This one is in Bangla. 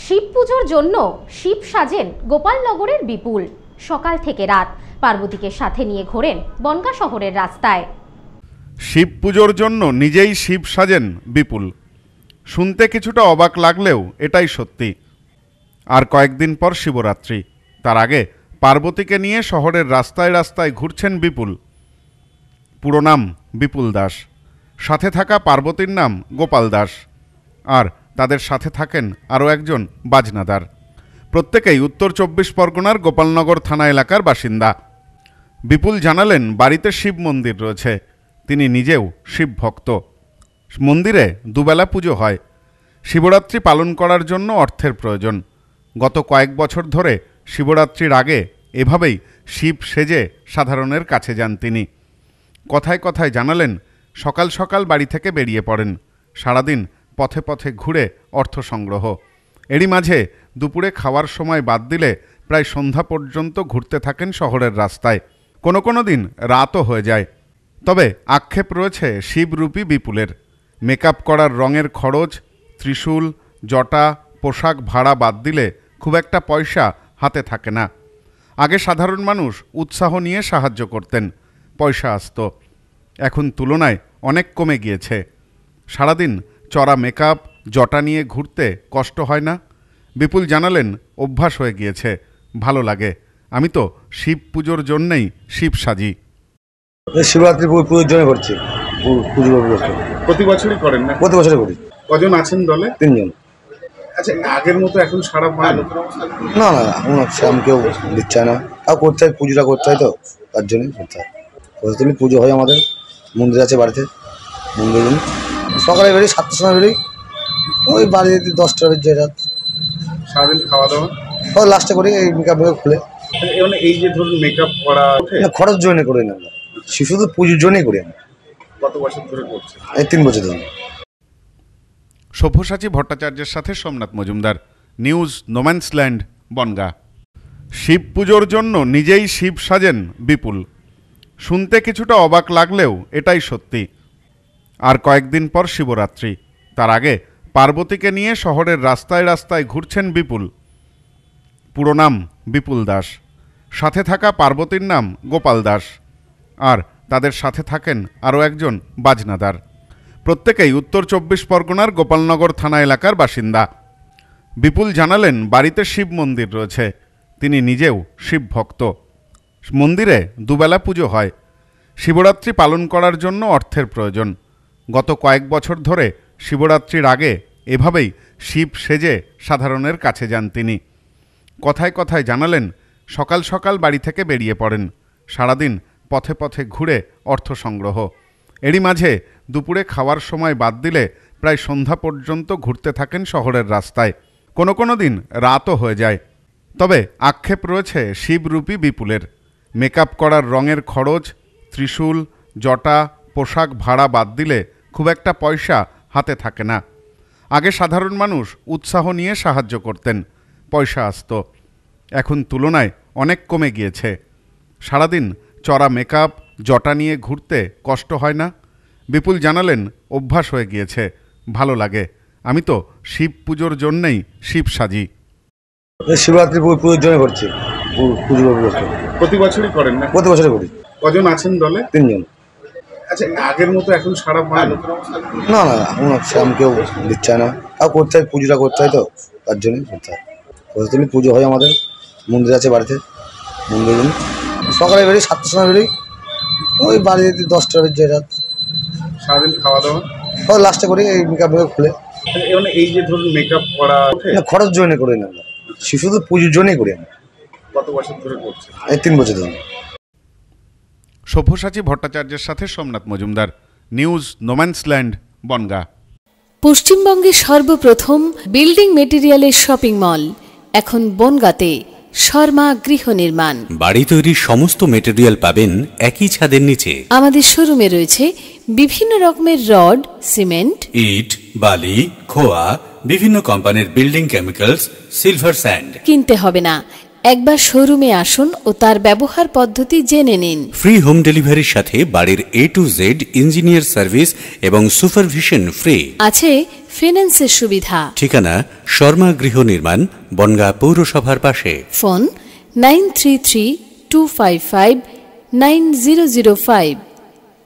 শিব পুজোর জন্য শিব সাজেন গোপালনগরের বিপুল। সকাল থেকে রাত পার্বতীকে সাথে নিয়ে ঘোরেন বনগাঁ শহরের রাস্তায়। শিব পুজোর জন্য নিজেই শিব সাজেন বিপুল। শুনতে কিছুটা অবাক লাগলেও এটাই সত্যি। আর কয়েকদিন পর শিবরাত্রি, তার আগে পার্বতীকে নিয়ে শহরের রাস্তায় রাস্তায় ঘুরছেন বিপুল। পুরো নাম বিপুল দাস, সাথে থাকা পার্বতীর নাম গোপাল দাস, আর তাদের সাথে থাকেন আরও একজন বাজনাদার। প্রত্যেকেই উত্তর 24 পরগনার গোপালনগর থানা এলাকার বাসিন্দা। বিপুল জানালেন, বাড়িতে শিব মন্দির রয়েছে, তিনি নিজেও শিব ভক্ত। মন্দিরে দুবেলা পুজো হয়। শিবরাত্রি পালন করার জন্য অর্থের প্রয়োজন। গত কয়েক বছর ধরে শিবরাত্রির আগে এভাবেই শিব সেজে সাধারণের কাছে যান তিনি। কথায় কথায় জানালেন, সকাল সকাল বাড়ি থেকে বেরিয়ে পড়েন, সারাদিন পথে পথে ঘুরে অর্থ সংগ্রহ। এরই মাঝে দুপুরে খাওয়ার সময় বাদ দিলে প্রায় সন্ধ্যা পর্যন্ত ঘুরতে থাকেন শহরের রাস্তায়। কোনো দিন রাতও হয়ে যায়। তবে আক্ষেপ রয়েছে শিবরূপী বিপুলের। মেকআপ করার রঙের খরচ, ত্রিশূল, জটা, পোশাক ভাড়া বাদ দিলে খুব একটা পয়সা হাতে থাকে না। আগে সাধারণ মানুষ উৎসাহ নিয়ে সাহায্য করতেন, পয়সা আসতো। এখন তুলনায় অনেক কমে গিয়েছে। সারাদিন চড়া মেকআপ, জটা নিয়ে ঘুরতে কষ্ট হয় না? বিপুল জানালেন, অভ্যাস হয়ে গিয়েছে, ভালো লাগে। আমি তো শিব পুজোর জন্যেই শিব সাজি। শিবরাত্রি পুজোর জন্য করছি। প্রতি বছরই করেন না? প্রতি বছরই করি। কজন আছেন দলে? 3 জন। আচ্ছা, আগের মতো এখন সারা পায় না? না, এখন সেরকম কেউ দিচ্ছে না। তাও করতে হয়, পুজোটা করতে হয়, তো তার জন্যই করতে হয়। প্রতিদিন পুজো হয় আমাদের, মন্দির আছে বাড়িতে। মন্দির সকালে বেরিয়ে 7টার সময় বেরিয়ে ওই বাড়ি 10টা বেজে রাত। সারাদিন খাওয়া দাওয়া লাস্টে করি এই মেকআপ খুলে। এই যে ধরুন মেকআপ করা খরচ জন্য করি না আমরা, শুধু পুজোর জন্যই করি আমরা। কত বছর ধরে করছেন? এই 3 বছর ধরে। সব্যসাচী ভট্টাচার্যের সাথে সোমনাথ মজুমদার, নিউজ নোম্যান্সল্যান্ড, বনগাঁ। শিব পুজোর জন্য নিজেই শিব সাজেন বিপুল। শুনতে কিছুটা অবাক লাগলেও এটাই সত্যি। আর কয়েকদিন পর শিবরাত্রি, তার আগে পার্বতীকে নিয়ে শহরের রাস্তায় রাস্তায় ঘুরছেন বিপুল। পুরো নাম বিপুল দাস, সাথে থাকা পার্বতীর নাম গোপাল দাস, আর তাদের সাথে থাকেন আরও একজন বাজনাদার। প্রত্যেকেই উত্তর 24 পরগনার গোপালনগর থানা এলাকার বাসিন্দা। বিপুল জানালেন, বাড়িতে শিব মন্দির রয়েছে, তিনি নিজেও শিব ভক্ত। মন্দিরে দুবেলা পুজো হয়। শিবরাত্রি পালন করার জন্য অর্থের প্রয়োজন। গত কয়েক বছর ধরে শিবরাত্রির আগে এভাবেই শিব সেজে সাধারণের কাছে যান তিনি। কথায় কথায় জানালেন, সকাল সকাল বাড়ি থেকে বেরিয়ে পড়েন, সারাদিন পথে পথে ঘুরে অর্থ সংগ্রহ। এরই মাঝে দুপুরে খাওয়ার সময় বাদ দিলে প্রায় সন্ধ্যা পর্যন্ত ঘুরতে থাকেন শহরের রাস্তায়। কোনো দিন রাতও হয়ে যায়। তবে আক্ষেপ রয়েছে শিবরূপী বিপুলের। মেকআপ করার রঙের খরচ, ত্রিশূল, জটা, পোশাক ভাড়া বাদ দিলে খুব একটা পয়সা হাতে থাকে না। আগে সাধারণ মানুষ উৎসাহ নিয়ে সাহায্য করতেন, পয়সা আসতো। এখন তুলনায় অনেক কমে গিয়েছে। সারাদিন চড়া মেকআপ, জটা নিয়ে ঘুরতে কষ্ট হয় না? বিপুল জানালেন, অভ্যাস হয়ে গিয়েছে, ভালো লাগে। আমি তো শিব পুজোর জন্যেই শিব সাজি। শিবরাত্রি পুজোর জন্য করছি। প্রতি বছরই করেন না? প্রতি বছরই করি। কজন আছেন দলে? 3 জন। আচ্ছা, আগের মতো এখন সারা পায় না? না, এখন সেরকম কেউ দিচ্ছে না। তাও করতে হয়, পুজোটা করতে হয়, তো তার জন্যই করতে হয়। প্রতিদিন পুজো হয় আমাদের, মন্দির আছে বাড়িতে। মন্দির সকালে বেরিয়ে 7টার সময় বেরিয়ে ওই বাড়ি 10টা বেজে রাত। সারাদিন খাওয়া দাওয়া লাস্টে করি এই মেকআপ খুলে। এই যে ধরুন মেকআপ করা খরচ জন্য করি না আমরা, শুধু পুজোর জন্যই করি আমরা। কত বছর ধরে করছেন? এই 3 বছর ধরে। সব্যসাচী ভট্টাচার্যের সাথে সোমনাথ মজুমদার, নিউজ নোম্যান্সল্যান্ড, বনগাঁ। পশ্চিমবঙ্গের সর্বপ্রথম বিল্ডিং মেটেরিয়ালের শপিং মল এখন বনগাঁতে। শর্মা গৃহ নির্মাণ। বাড়ি তৈরির সমস্ত মেটেরিয়াল পাবেন একই ছাদের নিচে। আমাদের শোরুমে রয়েছে বিভিন্ন রকমের রড, সিমেন্ট, ইট, বালি, খোয়া, বিভিন্ন কোম্পানির বিল্ডিং কেমিক্যালস, সিলভার স্যান্ড। কিনতে হবে না, একবার শোরুমে আসুন ও তার ব্যবহার পদ্ধতি জেনে নিন। ফ্রি হোম ডেলিভারির সাথে বাড়ির A to Z engineer service এবং সুপারভিশন ফ্রি। আছে ফিন্যান্সের সুবিধা। ঠিকানা শর্মা গৃহ নির্মাণ, বনগাঁ পৌরসভার পাশে। ফোন 9332559005।